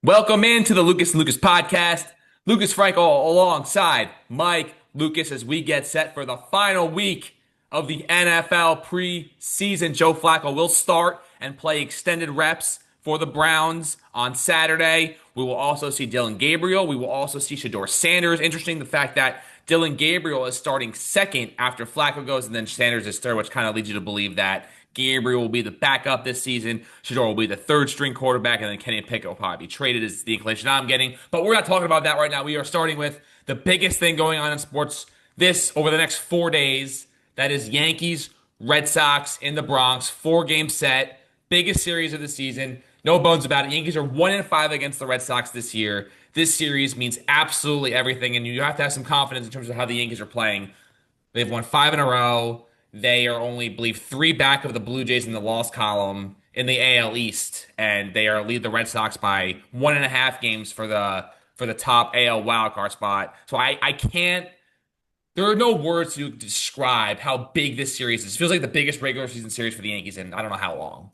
Welcome into the Lucas and Lucas podcast. Lucas Frankel alongside Mike Lucas as we get set for the final week of the NFL preseason. Joe Flacco will start and play extended reps for the Browns on Saturday. We will also see Dylan Gabriel. We will also see Shedeur Sanders. Interesting the fact that Dylan Gabriel is starting second after Flacco goes, and then Sanders is third, which kind of leads you to believe that Gabriel will be the backup this season. Shedeur will be the third string quarterback, and then Kenny Pickett will probably be traded, is the inclination I'm getting. But we're not talking about that right now. We are starting with the biggest thing going on in sports this over the next 4 days. That is Yankees, Red Sox in the Bronx, 4-game set, biggest series of the season. No bones about it. Yankees are 1-5 against the Red Sox this year. This series means absolutely everything, and you have to have some confidence in terms of how the Yankees are playing. They've won 5 in a row. They are only, I believe, 3 back of the Blue Jays in the loss column in the AL East, and they are lead the Red Sox by 1.5 games for the top AL wildcard spot. So I can't. There are no words to describe how big this series is. It feels like the biggest regular season series for the Yankees in I don't know how long.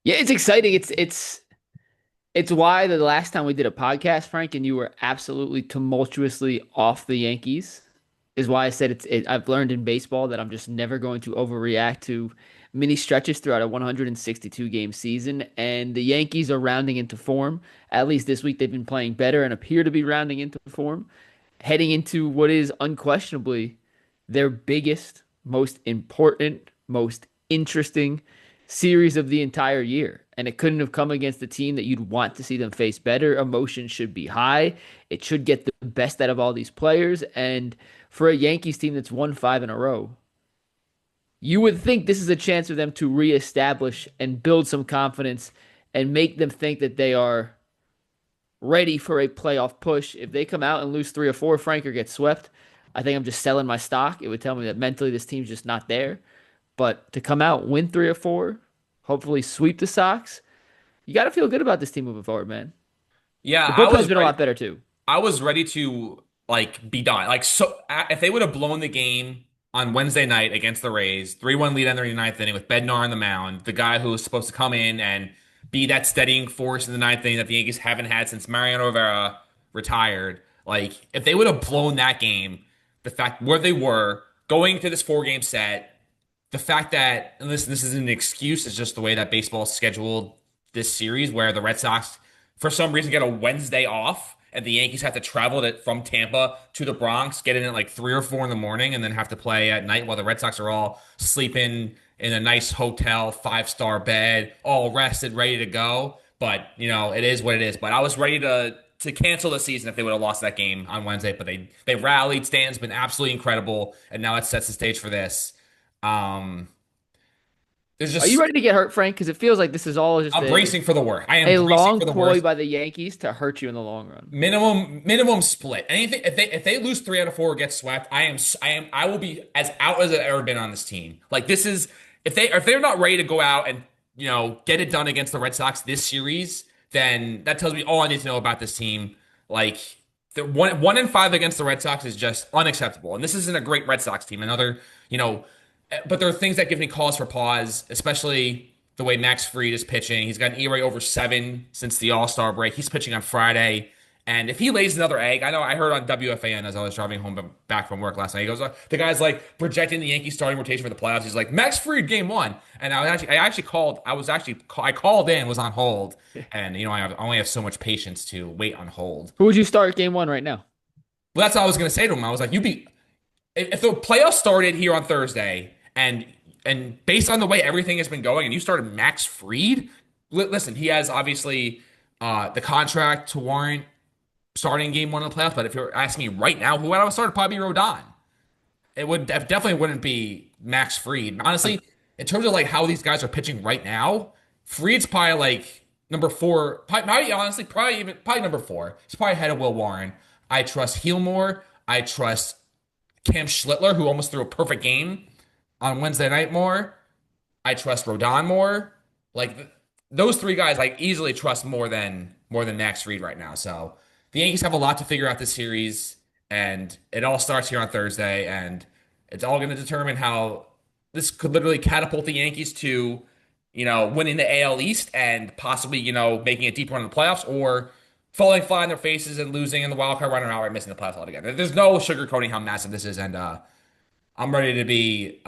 Yeah, it's exciting. It's why the last time we did a podcast, Frank, and you were absolutely tumultuously off the Yankees, is why I said I've learned in baseball that I'm just never going to overreact to mini stretches throughout a 162 game season. And the Yankees are rounding into form. At least this week, they've been playing better and appear to be rounding into form, heading into what is unquestionably their biggest, most important, most interesting series of the entire year. And it couldn't have come against a team that you'd want to see them face better. Emotion should be high. It should get the best out of all these players. And for a Yankees team that's won 5 in a row, you would think this is a chance for them to reestablish and build some confidence and make them think that they are ready for a playoff push. If they come out and lose 3 or 4, Frank, or get swept, I think I'm just selling my stock. It would tell me that mentally this team's just not there. But to come out, win 3 or 4, hopefully sweep the Sox, you got to feel good about this team moving forward, man. Yeah, The bullpen's been a lot better too. I was ready to be done. If they would have blown the game on Wednesday night against the Rays, 3-1 lead entering the ninth inning with Bednar on the mound, the guy who was supposed to come in and be that steadying force in the ninth inning that the Yankees haven't had since Mariano Rivera retired. Like, if they would have blown that game, the fact where they were going to this 4-game set, the fact that, and this isn't an excuse, it's just the way that baseball scheduled this series, where the Red Sox, for some reason, get a Wednesday off, and the Yankees have to travel from Tampa to the Bronx, get in at like 3 or 4 in the morning, and then have to play at night while the Red Sox are all sleeping in a nice hotel, 5-star bed, all rested, ready to go. But it is what it is. But I was ready to cancel the season if they would have lost that game on Wednesday. But they rallied. Stan's been absolutely incredible, and now it sets the stage for this. Um, there's Are you just ready to get hurt, Frank? Because it feels like this is all just I'm bracing for the worst. I am a bracing long for the ploy worst. by the Yankees to hurt you in the long run. Minimum split. Anything if they lose 3 out of 4 or get swept, I will be as out as I've ever been on this team. Like, this is if they're not ready to go out and get it done against the Red Sox this series, then that tells me all I need to know about this team. Like, the 1-5 against the Red Sox is just unacceptable. And this isn't a great Red Sox team. But there are things that give me cause for pause, especially the way Max Fried is pitching. He's got an ERA over 7 since the All-Star break. He's pitching on Friday. And if he lays another egg, I know I heard on WFAN as I was driving home back from work last night. He goes, the guy's like projecting the Yankees starting rotation for the playoffs. He's like, Max Fried game 1. And I called in, was on hold. And, I only have so much patience to wait on hold. Who would you start game one right now? Well, that's what I was going to say to him. I was like, if the playoffs started here on Thursday and based on the way everything has been going, and you started Max Fried, listen, he has obviously the contract to warrant starting game 1 of the playoffs. But if you're asking me right now, who would I start? It'd probably be Rodon. Definitely wouldn't be Max Fried. Honestly, in terms of like how these guys are pitching right now, Fried's probably like number 4. Probably number 4. He's probably ahead of Will Warren. I trust Healmore. I trust Cam Schlittler, who almost threw a perfect game on Wednesday night more. I trust Rodon more. Like, those 3 guys, I easily trust more than Max Fried right now. So the Yankees have a lot to figure out this series, and it all starts here on Thursday, and it's all going to determine how this could literally catapult the Yankees to, winning the AL East and possibly, making a deep run in the playoffs, or falling flat on their faces and losing in the wild card runner outright missing the playoffs altogether. There's no sugarcoating how massive this is, and I'm ready to be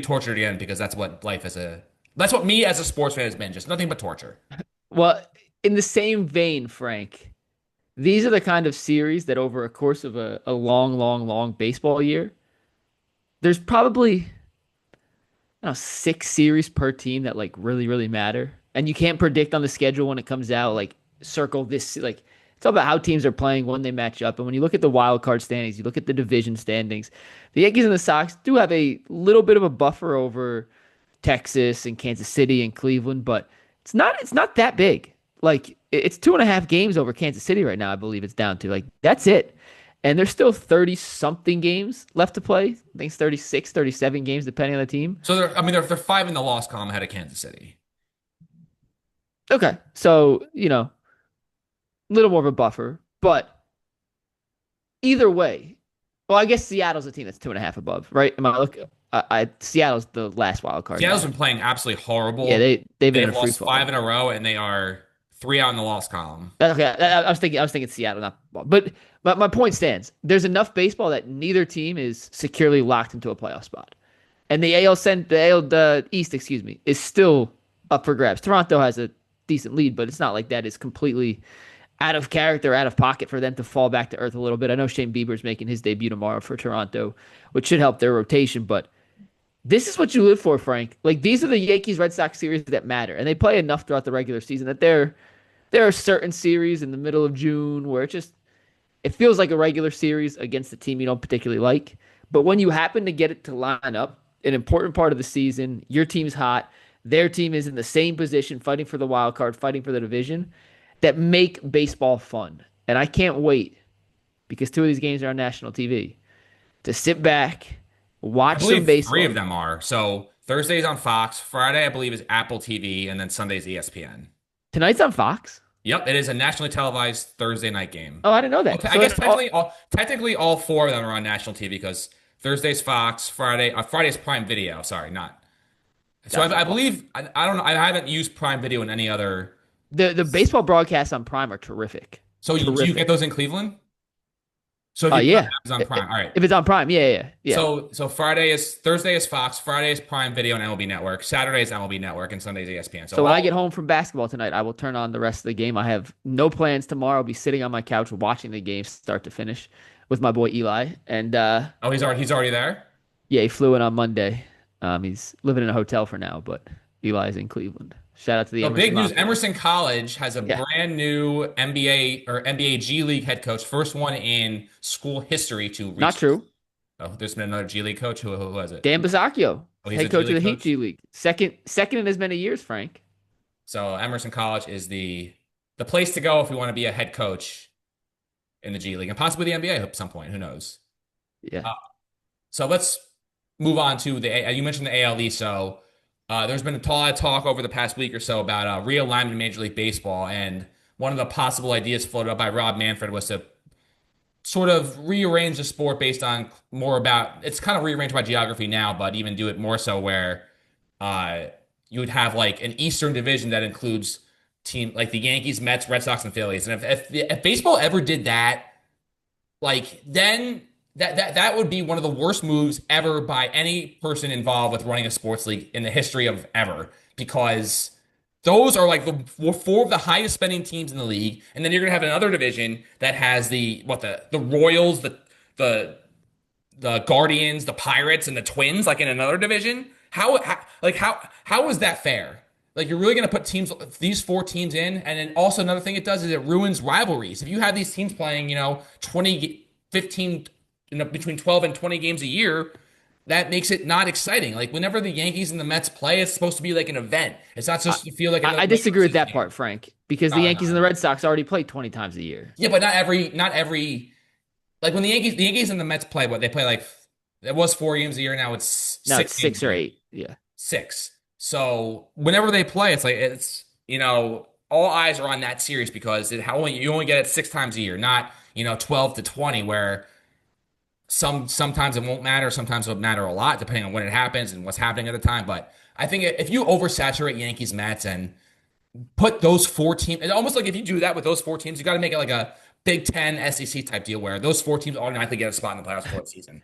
tortured again because that's what me as a sports fan has been, just nothing but torture. Well, in the same vein, Frank, these are the kind of series that over a course of a long, long, long baseball year, there's probably, I don't know, 6 series per team that like really, really matter. And you can't predict on the schedule when it comes out, like circle this, like it's all about how teams are playing when they match up. And when you look at the wild card standings, you look at the division standings, the Yankees and the Sox do have a little bit of a buffer over Texas and Kansas City and Cleveland, but it's not that big. Like it's 2.5 games over Kansas City right now, I believe it's down to. Like that's it. And there's still 30 something games left to play. I think it's 36, 37 games depending on the team. So they're five in the loss column ahead of Kansas City. Okay. So, a little more of a buffer, but either way, well, I guess Seattle's a team that's 2.5 above, right? Am I look? Seattle's the last wild card Seattle's now. been playing absolutely horrible. Yeah, they've been in They've a free lost five fall. in a row, and they are 3 out in the loss column. Okay, I was thinking Seattle, not but my point stands. There's enough baseball that neither team is securely locked into a playoff spot, and the East, excuse me, is still up for grabs. Toronto has a decent lead, but it's not like that is completely out of character, out of pocket for them to fall back to earth a little bit. I know Shane Bieber's making his debut tomorrow for Toronto, which should help their rotation, but this is what you live for, Frank. Like these are the Yankees-Red Sox series that matter, and they play enough throughout the regular season that there are certain series in the middle of June where it feels like a regular series against a team you don't particularly like. But when you happen to get it to line up, an important part of the season, your team's hot, their team is in the same position, fighting for the wild card, fighting for the division, that make baseball fun. And I can't wait because 2 of these games are on national TV to sit back, I watch some believe 3 of baseball. them are. So Thursday's on Fox, Friday I believe is Apple TV, and then Sunday's ESPN. Tonight's on Fox. Yep, it is a nationally televised Thursday night game. Oh, I didn't know that. I So guess that's all. technically all 4 of them are on national TV because Thursday's Fox, Friday's Prime Video. Sorry, not. So I Gotcha. believe I don't know. I haven't used Prime Video in any other. The baseball broadcasts on Prime are terrific. So do you get Terrific. those in Cleveland? So if you put on Yeah. Amazon Prime, all right. If it's on Prime, yeah, yeah, yeah. So Thursday is Fox, Friday is Prime Video and MLB Network, Saturday is MLB Network, and Sunday is ESPN. So So when I all get home from basketball tonight, I will turn on the rest of the game. I have no plans tomorrow. I'll be sitting on my couch watching the game start to finish with my boy Eli. And oh he's already there. yeah, he flew in on Monday. He's living in a hotel for now, but Eli's in Cleveland. Shout out to the So Emerson big news: Rock boys. Emerson College has a Yeah, brand new NBA or NBA G League head coach, first one in school history to not reach. true. Oh, there's been another G League coach. Who was it? Dan Bizacchio, Oh, he's a head G coach of League the Heat coach. G League. Second in as many years, Frank. So Emerson College is the place to go if we want to be a head coach in the G League and possibly the NBA at some point. Who knows? Yeah. Uh, so let's move on to you mentioned the ALE. So there's been a lot of talk over the past week or so about realignment in Major League Baseball, and one of the possible ideas floated up by Rob Manfred was to sort of rearrange the sport based on more about it's kind of rearranged by geography now, but even do it more so where uh, you would have like an Eastern division that includes team like the Yankees, Mets, Red Sox, and Phillies. And if baseball ever did that, like then that would be one of the worst moves ever by any person involved with running a sports league in the history of ever, because those are like the 4 of the highest spending teams in the league, and then you're gonna have another division that has the Royals, the the Guardians, the Pirates, and the Twins, like in another division. How is that fair? Like you're really going to put these 4 teams in, and then also another thing it does is it ruins rivalries. If you have these teams playing, 20, 15, between 12 and 20 games a year, that makes it not exciting. Like whenever the Yankees and the Mets play, it's supposed to be like an event. It's not I, supposed to feel like another I regular disagree with season that game. part, Frank, because the No, Yankees no, and the no. Red Sox already play 20 times a year. Yeah, but not every. Like when the Yankees and the Mets play, what they play like it was 4 games a year. Now it's Now it's 6 games six a or year. eight. Yeah. 6. So whenever they play, it's like all eyes are on that series because you only get it 6 times a year, not 12 to 20 where sometimes it won't matter, sometimes it'll matter a lot depending on when it happens and what's happening at the time. But I think if you oversaturate Yankees Mets and put those four teams. It's almost like if you do that with those four teams, you got to make it like a Big Ten SEC type deal where those four teams automatically get a spot in the playoffs for the season.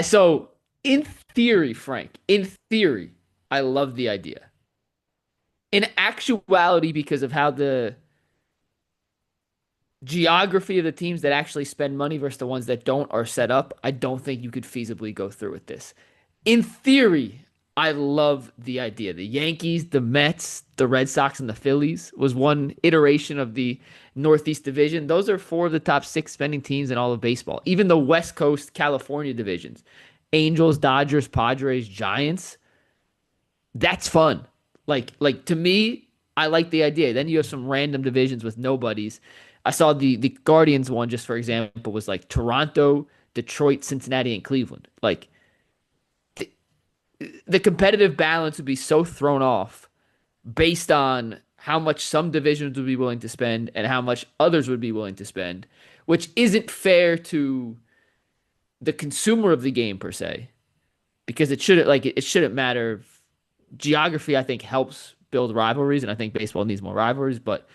So in theory, Frank, in theory, I love the idea. In actuality, because of how the geography of the teams that actually spend money versus the ones that don't are set up, I don't think you could feasibly go through with this. In theory, I love the idea. The Yankees, the Mets, the Red Sox, and the Phillies was one iteration of the Northeast Division. Those are four of the top six spending teams in all of baseball. Even the West Coast California divisions, Angels, Dodgers, Padres, Giants. That's fun. Like to me, I like the idea. Then you have some random divisions with nobodies. I saw the Guardians one, just for example, was like Toronto, Detroit, Cincinnati, and Cleveland. Like the competitive balance would be so thrown off based on how much some divisions would be willing to spend and how much others would be willing to spend, which isn't fair to the consumer of the game per se, because it shouldn't matter. Geography, I think, helps build rivalries, and I think baseball needs more rivalries, but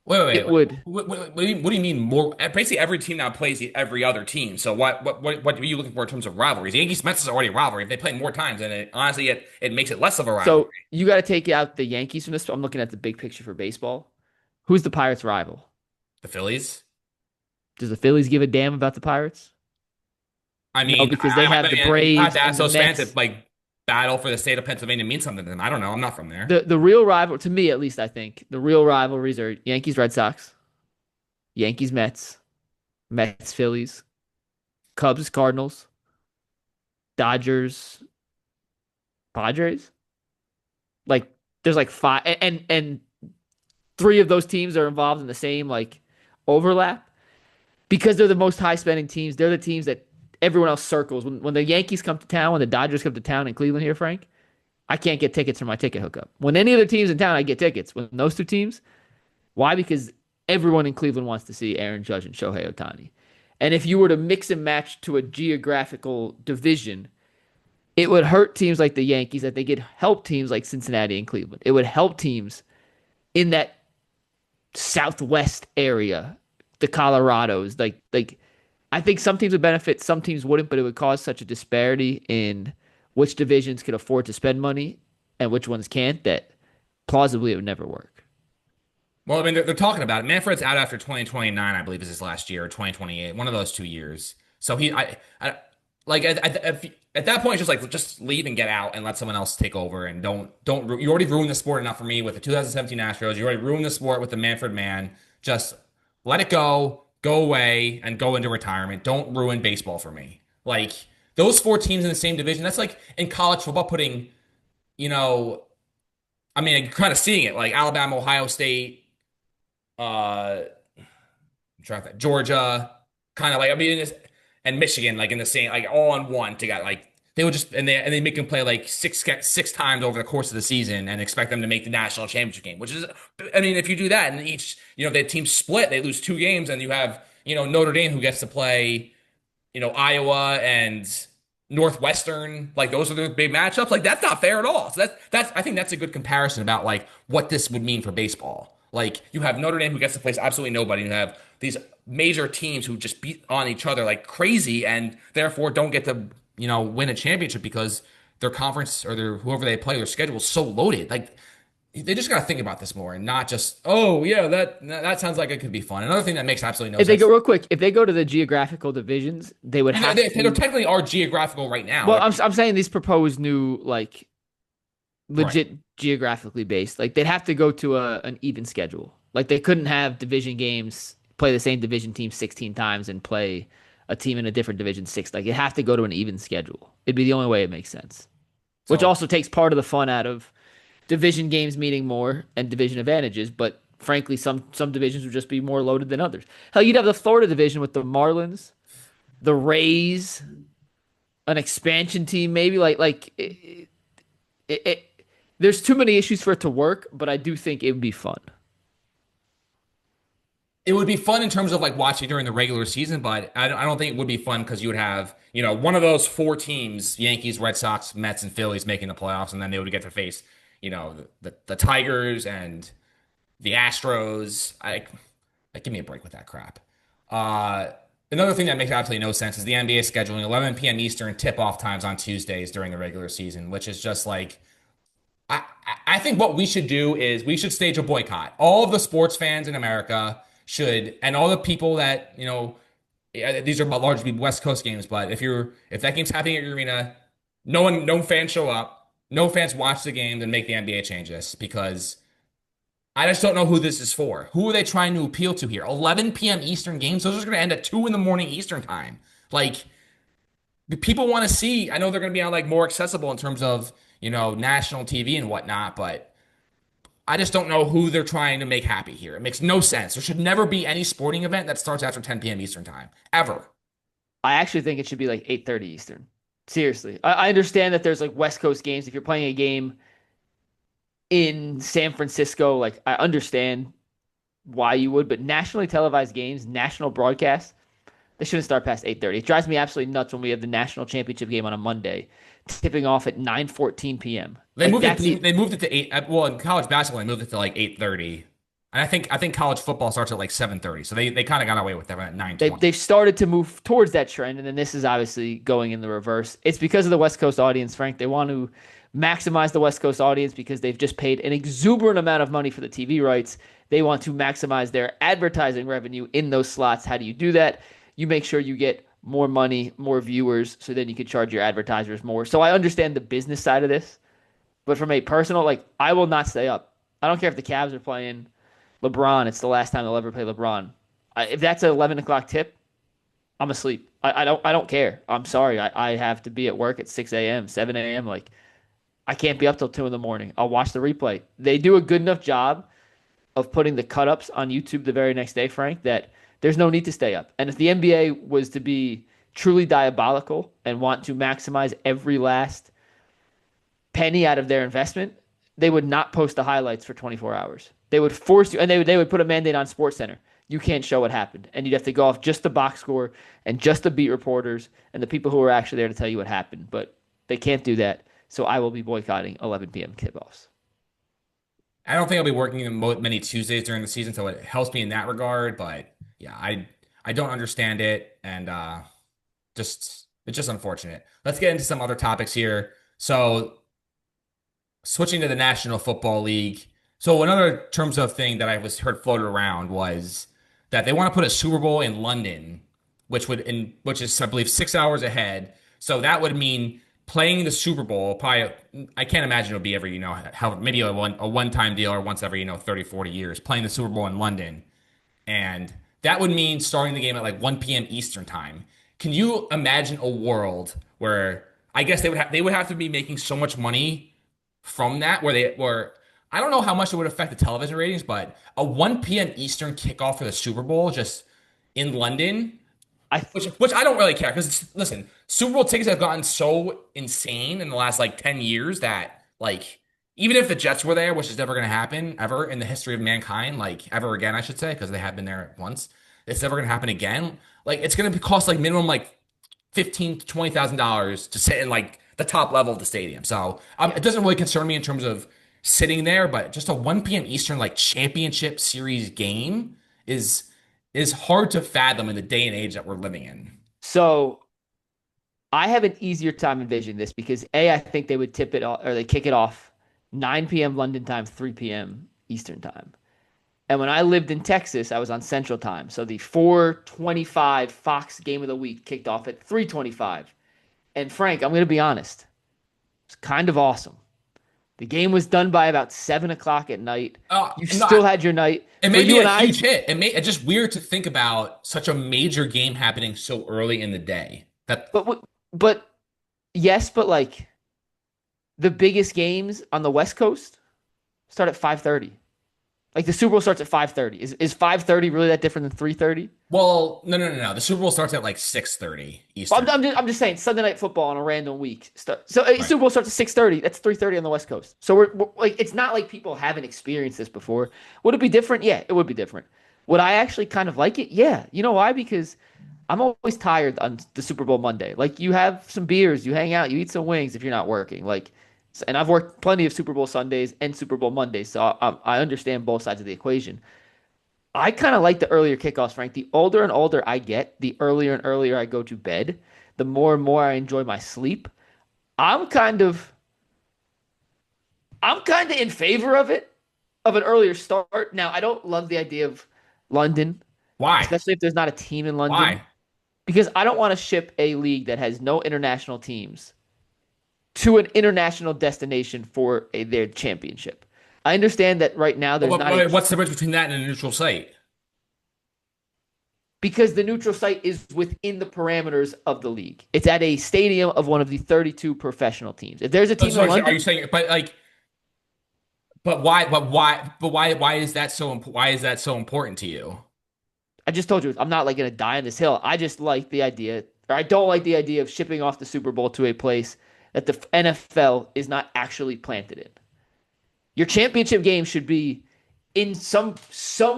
Wait, wait, it wait. would. What do you mean more? Basically, every team now plays every other team. So what are you looking for in terms of rivalries? The Yankees Mets is already a rivalry. If they play more times, and honestly, it makes it less of a rivalry. So you got to take out the Yankees from this. I'm looking at the big picture for baseball. Who's the Pirates' rival? The Phillies. Does the Phillies give a damn about the Pirates? I No, mean, because they have the you have Braves to and ask the those fans Mets. if like battle for the state of Pennsylvania means something to them. I don't know. I'm not from there. The real rival, to me at least, I think the real rivalries are Yankees Red Sox, Yankees Mets, Mets Phillies, Cubs Cardinals, Dodgers Padres. Like there's like five, and three of those teams are involved in the same like overlap because they're the most high spending teams. They're the teams that everyone else circles. When the Yankees come to town, when the Dodgers come to town in Cleveland here, Frank, I can't get tickets for my ticket hookup. When any other teams in town, I get tickets. When those two teams, why? Because everyone in Cleveland wants to see Aaron Judge and Shohei Ohtani. And if you were to mix and match to a geographical division, it would hurt teams like the Yankees. I think it'd help teams like Cincinnati and Cleveland. It would help teams in that Southwest area, the Colorados. Like I think some teams would benefit, some teams wouldn't, but it would cause such a disparity in which divisions could afford to spend money and which ones can't that plausibly it would never work. Well, I mean, they're talking about it. Manfred's out after 2029, I believe, is his last year, or 2028, one of those 2 years. So I like at that point, it's just like just leave and get out and let someone else take over, and don't. You already ruined the sport enough for me with the 2017 Astros. You already ruined the sport with the Manfred man. Just let it go away, and go into retirement. Don't ruin baseball for me. Like those four teams in the same division. That's like in college football putting, you know, I mean, you're kind of seeing it like Alabama, Ohio State. Uh, Georgia, kind of like I mean, and Michigan, like in the same, like all on one together. Like they would just and they make them play like six times over the course of the season and expect them to make the national championship game. Which is, I mean, if you do that and each, the team split, they lose two games, and you have Notre Dame who gets to play Iowa and Northwestern, like those are the big matchups. Like that's not fair at all. So that's I think that's a good comparison about like what this would mean for baseball. Like you have Notre Dame who gets to place absolutely nobody, and you have these major teams who just beat on each other like crazy, and therefore don't get to win a championship because their conference or their whoever they play, their schedule is so loaded. Like they just got to think about this more and not just, oh yeah, that sounds like it could be fun. Another thing that makes absolutely no If they sense. go real quick, if they go to the geographical divisions, they would And have they to. technically are geographical right now. Well, I'm saying these proposed new like Right. legit geographically based. Like they'd have to go to an even schedule. Like they couldn't have division games, play the same division team 16 times and play a team in a different division six. Like you have to go to an even schedule. It'd be the only way it makes sense. Which So also takes part of the fun out of division games meaning more and division advantages, but frankly some divisions would just be more loaded than others. Hell, you'd have the Florida division with the Marlins, the Rays, an expansion team maybe it there's too many issues for it to work, but I do think it would be fun. it would be fun in terms of like watching during the regular season, but I don't think it would be fun because you would have, one of those four teams, Yankees, Red Sox, Mets, and Phillies making the playoffs, and then they would get to face, the Tigers and the Astros. Give me a break with that crap. Uh, Another thing that makes absolutely no sense is the NBA scheduling 11 p.m. Eastern tip-off times on Tuesdays during the regular season, which is just like I, I think what we should do is we should stage a boycott. All of the sports fans in America should, and all the people that, these are largely West Coast games, but if that game's happening at your arena, no fans show up, no fans watch the game, then make the NBA change this because I just don't know who this is for. Who are they trying to appeal to here? 11 p.m. Eastern games, those are going to end at 2 in the morning Eastern time. Like, people want to see. I know they're going to be on like more accessible in terms of national TV and whatnot, but I just don't know who they're trying to make happy here. It makes no sense. There should never be any sporting event that starts after 10 p.m. Eastern time ever. I actually think it should be like 8:30 Eastern. Seriously. I understand that there's like West Coast games. If you're playing a game in San Francisco, like I understand why you would, but nationally televised games, national broadcast, they shouldn't start past 8:30. It drives me absolutely nuts when we have the national championship game on a Monday, tipping off at 9:14 p.m. They Like moved it. that's the They moved it to eight. Well, in college basketball, they moved it to like 8:30, and I think college football starts at like 7:30. So they kind of got away with that at 9:20. they've started to move towards that trend, and then this is obviously going in the reverse. It's because of the West Coast audience, Frank. They want to maximize the West Coast audience because they've just paid an exuberant amount of money for the TV rights. They want to maximize their advertising revenue in those slots. How do you do that? You make sure you get more money, more viewers, so then you can charge your advertisers more. So I understand the business side of this, but from a personal, like I will not stay up. I don't care if the Cavs are playing LeBron. It's the last time they'll ever play LeBron. If that's an 11 o'clock tip, I'm asleep. I don't care. I'm sorry. I have to be at work at 6 a.m., 7 a.m. Like I can't be up till 2 in the morning. I'll watch the replay. They do a good enough job of putting the cut ups on YouTube the very next day, Frank, that there's no need to stay up. And if the NBA was to be truly diabolical and want to maximize every last penny out of their investment, they would not post the highlights for 24 hours. They would force you, and they would put a mandate on SportsCenter. You can't show what happened, and you'd have to go off just the box score and just the beat reporters and the people who are actually there to tell you what happened. But they can't do that, so I will be boycotting 11 p.m. tip-offs. I don't think I'll be working many Tuesdays during the season, so it helps me in that regard. But yeah, I don't understand it, and just it's just unfortunate. Let's get into some other topics here. So switching to the National Football League. So another terms of thing that I was heard floated around was that they want to put a Super Bowl in London, which is I believe 6 hours ahead. So that would mean playing the Super Bowl probably I can't imagine it would be every how maybe a one time deal or once every 30 40 years playing the Super Bowl in London, and that would mean starting the game at like 1 p.m. Eastern time. Can you imagine a world where I guess they would have to be making so much money from that where they were I don't know how much it would affect the television ratings, but a 1 p.m. Eastern kickoff for the Super Bowl just in London, I which I don't really care because listen, Super Bowl tickets have gotten so insane in the last like 10 years that like even if the Jets were there, which is never going to happen ever in the history of mankind, like ever again, I should say, because they have been there once, it's never going to happen again. Like it's going to cost like minimum like 15 to $20,000 to sit in like the top level of the stadium. So yeah. it doesn't really concern me in terms of sitting there, but just a 1 p.m. Eastern like championship series game is is hard to fathom in the day and age that we're living in. So I have an easier time envisioning this because I think they would tip it off, or they kick it off 9 p.m. London time, 3 p.m. Eastern time. And when I lived in Texas, I was on Central Time. So the 4:25 Fox game of the week kicked off at 3:25. And Frank, I'm going to be honest, it's kind of awesome. The game was done by about 7 o'clock at night. You No, still had your night. it For made me you a and I, huge hit. It's just weird to think about such a major game happening so early in the day. That but yes, but like the biggest games on the West Coast start at 5:30. Like the Super Bowl starts at 5:30. Is 5:30 really that different than 3:30? well, no. The Super Bowl starts at like 6:30 Well, Eastern. I'm just saying Sunday Night Football on a random week. So Right. Super Bowl starts at 6:30. That's 3:30 on the West Coast. So we're like it's not like people haven't experienced this before. Would it be different? Yeah, it would be different. Would I actually kind of like it? Yeah. You know why? Because I'm always tired on the Super Bowl Monday. Like you have some beers, you hang out, you eat some wings if you're not working. Like and I've worked plenty of Super Bowl Sundays and Super Bowl Mondays, so I understand both sides of the equation. I kind of like the earlier kickoffs, Frank. The older and older I get, the earlier and earlier I go to bed, the more and more I enjoy my sleep. I'm kind of I'm kind of in favor of it, of an earlier start. Now, I don't love the idea of London, Why? especially if there's not a team in London, Why? because I don't want to ship a league that has no international teams to an international destination for their championship. I understand that right now there's not a What's the difference between that and a neutral site? because the neutral site is within the parameters of the league. It's at a stadium of one of the 32 professional teams. If there's a team So in are London, you saying? But like, but why? Why is that so? Why is that so important to you? I just told you I'm not like going to die on this hill. I just like the idea, or I don't like the idea of shipping off the Super Bowl to a place that the NFL is not actually planted in. Your championship game should be in some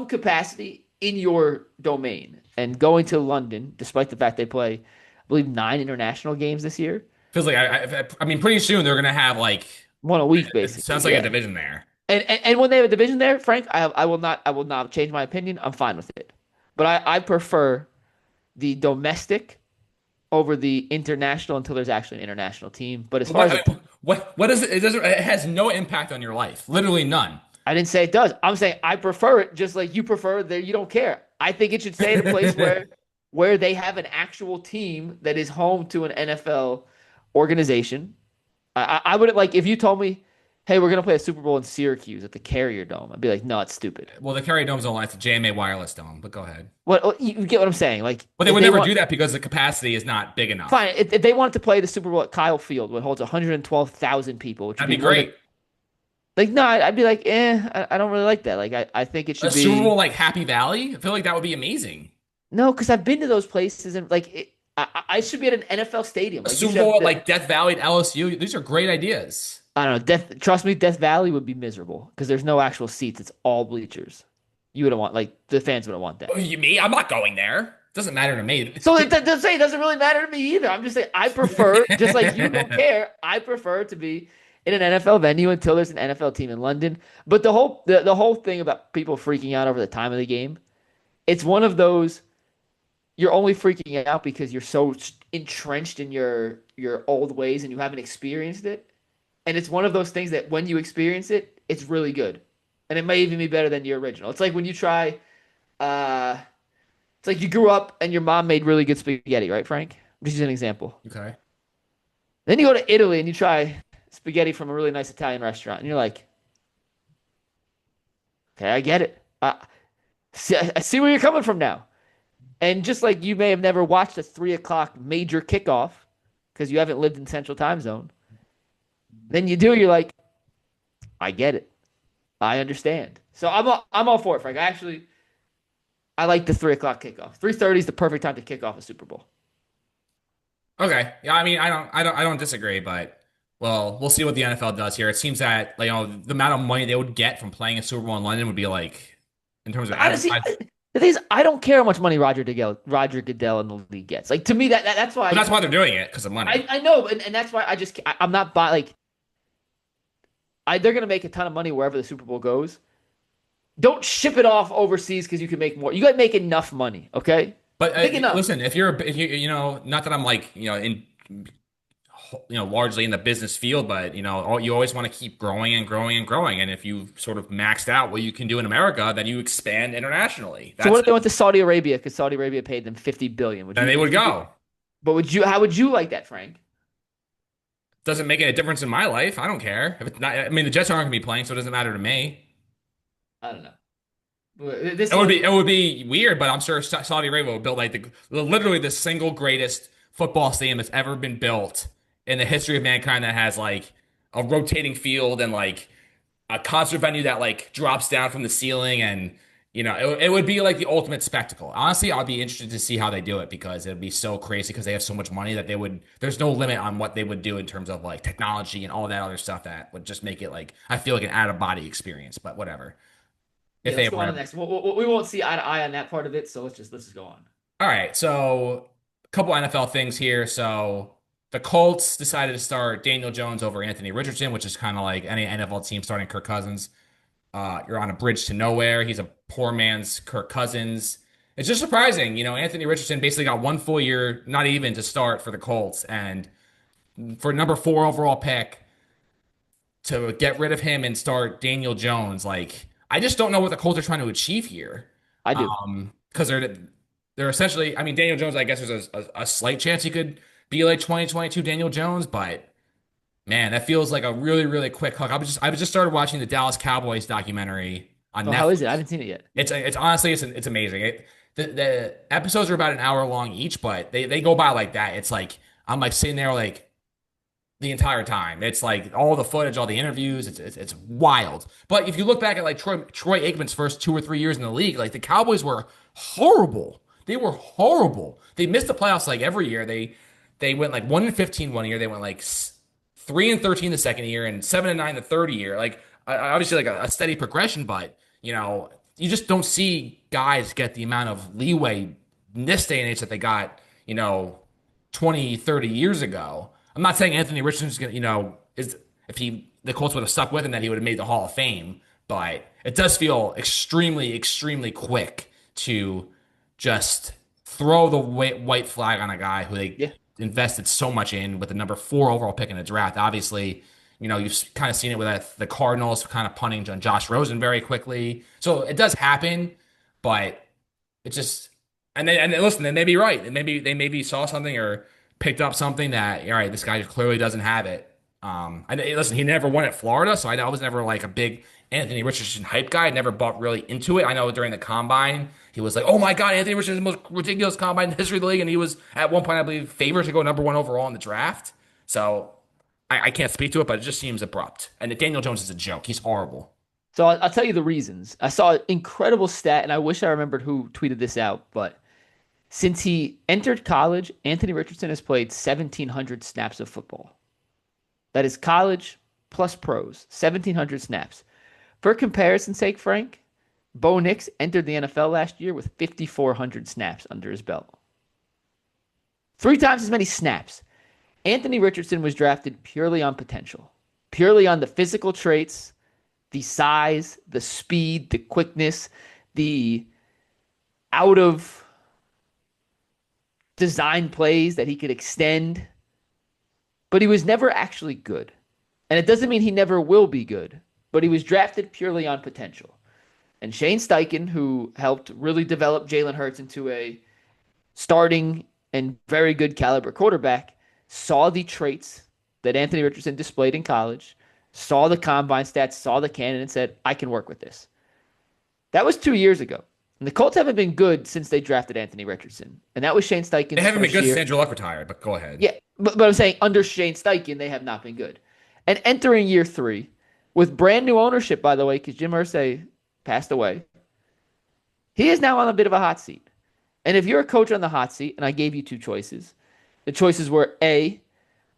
capacity in your domain. And going to London, despite the fact they play, I believe 9 international games this year, Feels like I mean, pretty soon they're gonna have like one a week it basically. sounds like a Yeah. division there. And when they have a division there, Frank, I will not change my opinion. I'm fine with it. But I prefer the domestic over the international until there's actually an international team. But as far as What is it? It doesn't. It has no impact on your life. Literally none. I didn't say it does. I'm saying I prefer it just like you prefer that you don't care. I think it should stay in a place where they have an actual team that is home to an NFL organization. I wouldn't like if you told me, hey, we're gonna play a Super Bowl in Syracuse at the Carrier Dome. I'd be like, no, it's stupid. Well, the Carrier Dome's online. It's a JMA wireless dome. But go ahead. What you get what I'm saying? Like But they if would they never want do that because the capacity is not big enough. fine, if they wanted to play the Super Bowl at Kyle Field, which holds 112,000 people, which would That'd be be more than great. like no, I'd be like, I don't really like that. Like I think it A should Super be Bowl like Happy Valley. I feel like that would be amazing. no, because I've been to those places and like I should be at an NFL stadium. A Like you Super should have Bowl at like Death Valley at LSU. These are great ideas. I don't know. Death. Trust me, Death Valley would be miserable because there's no actual seats. It's all bleachers. You wouldn't want like the fans wouldn't want Oh, that. you me? I'm not going there. Doesn't matter to me. So it doesn't say it doesn't really matter to me either. I'm just saying I prefer, just like you don't care, I prefer to be in an NFL venue until there's an NFL team in London. But the whole thing about people freaking out over the time of the game, it's one of those you're only freaking out because you're so entrenched in your old ways and you haven't experienced it. And it's one of those things that when you experience it, it's really good. And it may even be better than your original. It's like when you try uh it's like you grew up and your mom made really good spaghetti, right, Frank? Just use an example. Okay. Then you go to Italy and you try spaghetti from a really nice Italian restaurant, and you're like, okay, I get it. I see where you're coming from now. And just like you may have never watched a 3 o'clock major kickoff because you haven't lived in Central Time Zone, then you do. You're like, I get it. I understand. So I'm all for it, Frank. I like the 3 o'clock kickoff. 3:30 is the perfect time to kick off a Super Bowl. Okay. Yeah, I mean, I don't disagree, but well, we'll see what the NFL does here. It seems that like, the amount of money they would get from playing a Super Bowl in London would be like, in terms of Honestly, advertising. the thing is, I don't care how much money Roger Goodell and the league gets. Like to me, that's But why that's why they're doing it because of money. I know, and that's why I'm not buy like they're gonna make a ton of money wherever the Super Bowl goes. Don't ship it off overseas because you can make more. You got to make enough money, okay? But Make enough. listen, if you know, not that I'm like in largely in the business field, but you always want to keep growing and growing and growing. And if you've sort of maxed out what you can do in America, then you expand internationally. So what That's if they went to Saudi Arabia because Saudi Arabia paid them 50 billion? then they would go. But would you? How would you like that, Frank? Doesn't make any difference in my life. I don't care. If it's not, I mean, the Jets aren't going to be playing, so it doesn't matter to me. I don't know. This It would be weird, but I'm sure Saudi Arabia would build like literally the single greatest football stadium that's ever been built in the history of mankind that has like a rotating field and like a concert venue that like drops down from the ceiling and it would be like the ultimate spectacle. Honestly, I'd be interested to see how they do it because it'd be so crazy because they have so much money that there's no limit on what they would do in terms of like technology and all that other stuff that would just make it like I feel like an out of body experience, but whatever. yeah. If they Let's go on to ever the next. We won't see eye to eye on that part of it. So let's just go on. All right, so a couple NFL things here. So the Colts decided to start Daniel Jones over Anthony Richardson, which is kind of like any NFL team starting Kirk Cousins. You're on a bridge to nowhere. He's a poor man's Kirk Cousins. It's just surprising, Anthony Richardson basically got 1 full year, not even to start for the Colts, and for number 4 overall pick to get rid of him and start Daniel Jones, like I just don't know what the Colts are trying to achieve here. I do. Because they're essentially, I mean, Daniel Jones, I guess there's a slight chance he could be like 2022 Daniel Jones, but man, that feels like a really, really quick hook. I just started watching the Dallas Cowboys documentary on Oh, how is Netflix. it? I haven't seen it yet. It's honestly it's amazing. The episodes are about an hour long each, but they go by like that. It's like I'm like sitting there like the entire time. It's like all the footage, all the interviews. It's wild. But if you look back at like Troy Aikman's first 2 or 3 years in the league, like the Cowboys were horrible. They were horrible. They missed the playoffs like every year. They went like 1-15 one year. They went like 3-13 the second year and 7-9 the third year. Like obviously like a steady progression, but you just don't see guys get the amount of leeway in this day and age that they got 20, 30 years ago. I'm not saying Anthony Richardson's gonna, is if the Colts would have stuck with him that he would have made the Hall of Fame, but it does feel extremely, extremely quick to just throw the white flag on a guy who they Yeah. invested so much in with the number 4 overall pick in the draft. Obviously, you've kind of seen it with the Cardinals kind of punting on Josh Rosen very quickly. So it does happen, but it just and then listen, they may be right. They maybe saw something or picked up something that all right, this guy clearly doesn't have it. Listen, he never won at Florida, so I was never like a big Anthony Richardson hype guy. I never bought really into it. I know during the combine, he was like, "Oh my God, Anthony Richardson is the most ridiculous combine in the history of the league," and he was at one point, I believe, favored to go number 1 overall in the draft. So I can't speak to it, but it just seems abrupt. And Daniel Jones is a joke. He's horrible. So I'll tell you the reasons. I saw an incredible stat, and I wish I remembered who tweeted this out, but since he entered college, Anthony Richardson has played 1,700 snaps of football. That is college plus pros, 1,700 snaps. For comparison's sake, Frank, Bo Nix entered the NFL last year with 5,400 snaps under his belt. 3 times as many snaps. Anthony Richardson was drafted purely on potential, purely on the physical traits, the size, the speed, the quickness, the out of design plays that he could extend. But he was never actually good. And it doesn't mean he never will be good, but he was drafted purely on potential. And Shane Steichen, who helped really develop Jalen Hurts into a starting and very good caliber quarterback, saw the traits that Anthony Richardson displayed in college, saw the combine stats, saw the cannon, and said, I can work with this. That was 2 years ago. And the Colts haven't been good since they drafted Anthony Richardson. And that was Shane Steichen's They haven't been first good year. since Andrew Luck retired, but go ahead. Yeah, but I'm saying under Shane Steichen, they have not been good. And entering year 3, with brand new ownership, by the way, because Jim Irsay passed away, he is now on a bit of a hot seat. And if you're a coach on the hot seat, and I gave you 2 choices, the choices were A,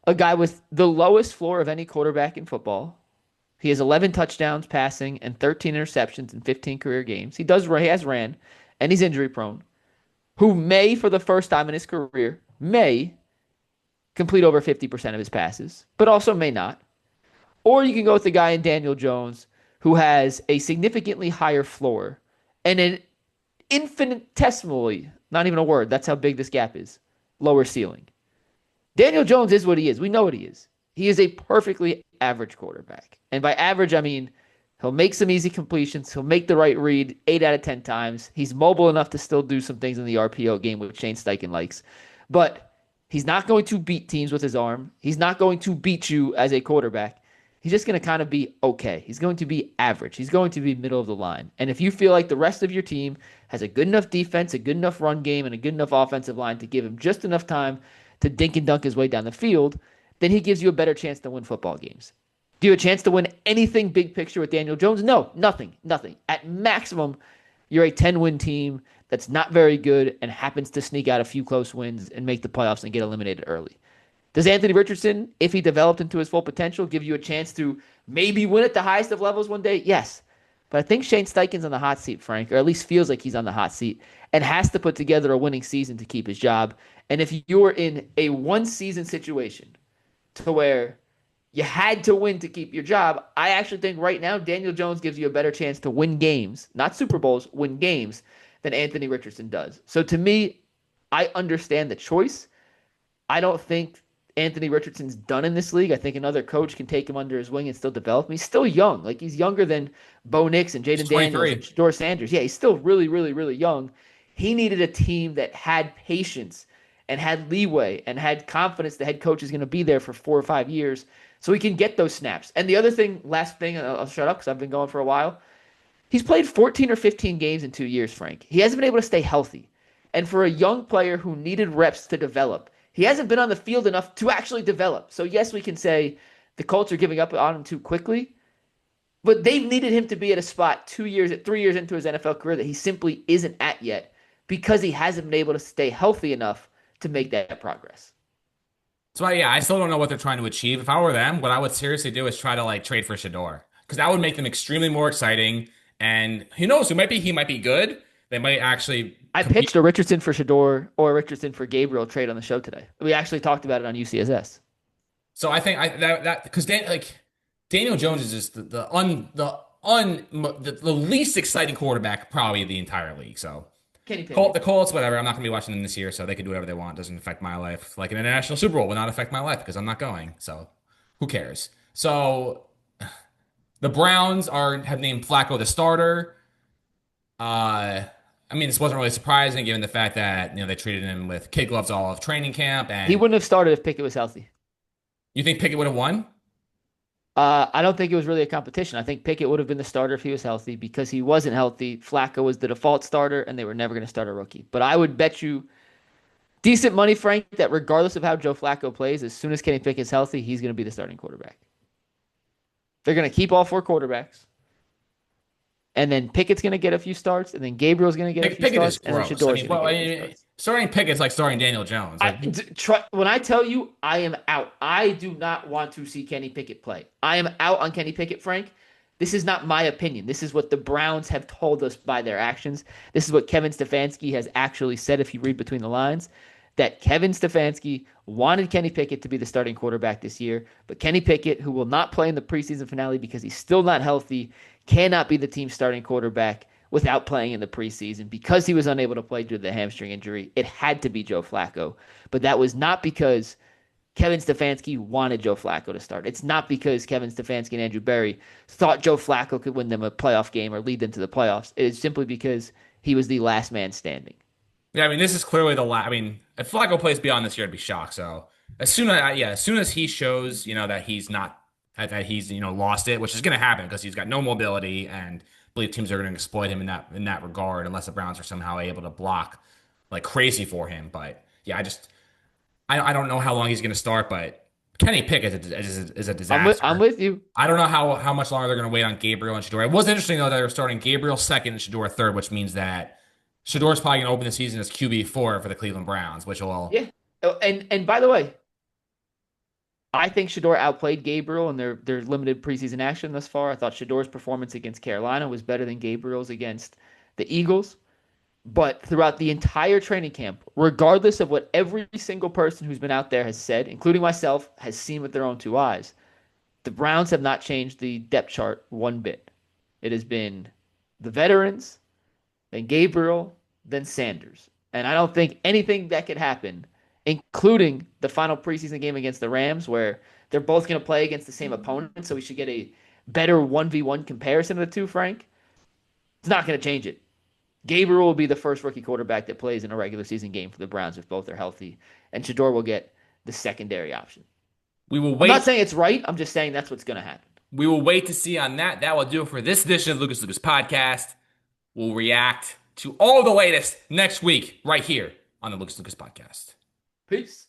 a guy with the lowest floor of any quarterback in football. He has 11 touchdowns passing and 13 interceptions in 15 career games. He has ran, and he's injury prone. Who may, for the first time in his career, may complete over 50% of his passes, but also may not. Or you can go with the guy in Daniel Jones who has a significantly higher floor and an infinitesimally, not even a word, that's how big this gap is, lower ceiling. Daniel Jones is what he is. We know what he is. He is a perfectly average quarterback. And by average, I mean he'll make some easy completions. He'll make the right read 8 out of 10 times. He's mobile enough to still do some things in the RPO game, which Shane Steichen likes. But he's not going to beat teams with his arm. He's not going to beat you as a quarterback. He's just going to kind of be okay. He's going to be average. He's going to be middle of the line. And if you feel like the rest of your team has a good enough defense, a good enough run game, and a good enough offensive line to give him just enough time to dink and dunk his way down the field, then he gives you a better chance to win football games. Do you have a chance to win anything big picture with Daniel Jones? No, nothing. At maximum, you're a 10-win team that's not very good and happens to sneak out a few close wins and make the playoffs and get eliminated early. Does Anthony Richardson, if he developed into his full potential, give you a chance to maybe win at the highest of levels one day? Yes. But I think Shane Steichen's on the hot seat, Frank, or at least feels like he's on the hot seat. and has to put together a winning season to keep his job. And if you're in a one season situation to where you had to win to keep your job, I actually think right now Daniel Jones gives you a better chance to win games, not Super Bowls, win games than Anthony Richardson does. So to me, I understand the choice. I don't think Anthony Richardson's done in this league. I think another coach can take him under his wing and still develop him. He's still young. Like he's younger than Bo Nix and He's Jaden Daniels and 23. Shador Sanders. Yeah, he's still really, really, really young. He needed a team that had patience and had leeway and had confidence the head coach is going to be there for 4 or 5 years so he can get those snaps. And the other thing, last thing, and I'll shut up because I've been going for a while. He's played 14 or 15 games in 2 years, Frank. He hasn't been able to stay healthy. And for a young player who needed reps to develop, he hasn't been on the field enough to actually develop. So, yes, we can say the Colts are giving up on him too quickly, but they've needed him to be at a spot 2 years, 3 years into his NFL career that he simply isn't at yet because he hasn't been able to stay healthy enough to make that progress. So yeah, I still don't know what they're trying to achieve. If I were them, what I would seriously do is try to like trade for Shador because that would make them extremely more exciting. And who knows? He might be good. They might actually I compete. pitched a Richardson for Shador or a Richardson for Gabriel trade on the show today. We actually talked about it on UCSS. So I think that because Daniel Jones is just the least exciting quarterback probably in the entire league. So Kenny Pickett. The Colts, whatever. I'm not going to be watching them this year, so they can do whatever they want. Doesn't affect my life. Like an international Super Bowl will not affect my life because I'm not going. So who cares? So the Browns have named Flacco the starter. I mean, this wasn't really surprising given the fact that they treated him with kid gloves all of training camp. He And wouldn't have started if Pickett was healthy. you think Pickett would have won? I don't think it was really a competition. I think Pickett would have been the starter if he was healthy. Because he wasn't healthy, Flacco was the default starter, and they were never going to start a rookie. But I would bet you decent money, Frank, that regardless of how Joe Flacco plays, as soon as Kenny Pickett's healthy, he's going to be the starting quarterback. They're going to keep all four quarterbacks. And then Pickett's going to get a few starts, and then Gabriel's going to get a few Pickett is starts, and then gross. Shador's going to get a few starts. Starting Pickett's like starting Daniel Jones. When I tell you I am out, I do not want to see Kenny Pickett play. I am out on Kenny Pickett, Frank. This is not my opinion. This is what the Browns have told us by their actions. This is what Kevin Stefanski has actually said, if you read between the lines, that Kevin Stefanski wanted Kenny Pickett to be the starting quarterback this year, but Kenny Pickett, who will not play in the preseason finale because he's still not healthy, cannot be the team's starting quarterback without playing in the preseason because he was unable to play due to the hamstring injury. It had to be Joe Flacco, but that was not because Kevin Stefanski wanted Joe Flacco to start. It's not because Kevin Stefanski and Andrew Berry thought Joe Flacco could win them a playoff game or lead them to the playoffs. It is simply because he was the last man standing. Yeah, I mean, this is clearly the last. I mean, if Flacco plays beyond this year, I'd be shocked. So as soon as he shows, that he's not that he's lost it, which is going to happen because he's got no mobility, and I believe teams are going to exploit him in that regard, unless the Browns are somehow able to block like crazy for him. But yeah, I don't know how long he's going to start, but Kenny Pickett is a disaster. I'm with you. I don't know how much longer they're going to wait on Gabriel and Shador. It was interesting though that they were starting Gabriel second and Shador third, which means that Shador's probably going to open the season as QB4 for the Cleveland Browns, which will. Yeah. Oh, and by the way, I think Shador outplayed Gabriel in their limited preseason action thus far. I thought Shador's performance against Carolina was better than Gabriel's against the Eagles. But throughout the entire training camp, regardless of what every single person who's been out there has said, including myself, has seen with their own two eyes, the Browns have not changed the depth chart one bit. It has been the veterans, then Gabriel, then Sanders. And I don't think anything that could happen, including the final preseason game against the Rams, where they're both going to play against the same opponent, so we should get a better 1v1 comparison of the two, Frank. It's not going to change it. Gabriel will be the first rookie quarterback that plays in a regular season game for the Browns if both are healthy, and Shador will get the secondary option. We will wait. I'm not saying it's right. I'm just saying that's what's going to happen. We will wait to see on that. That will do it for this edition of Lucas Podcast. We'll react to all the latest next week right here on the Lucas Podcast. Peace.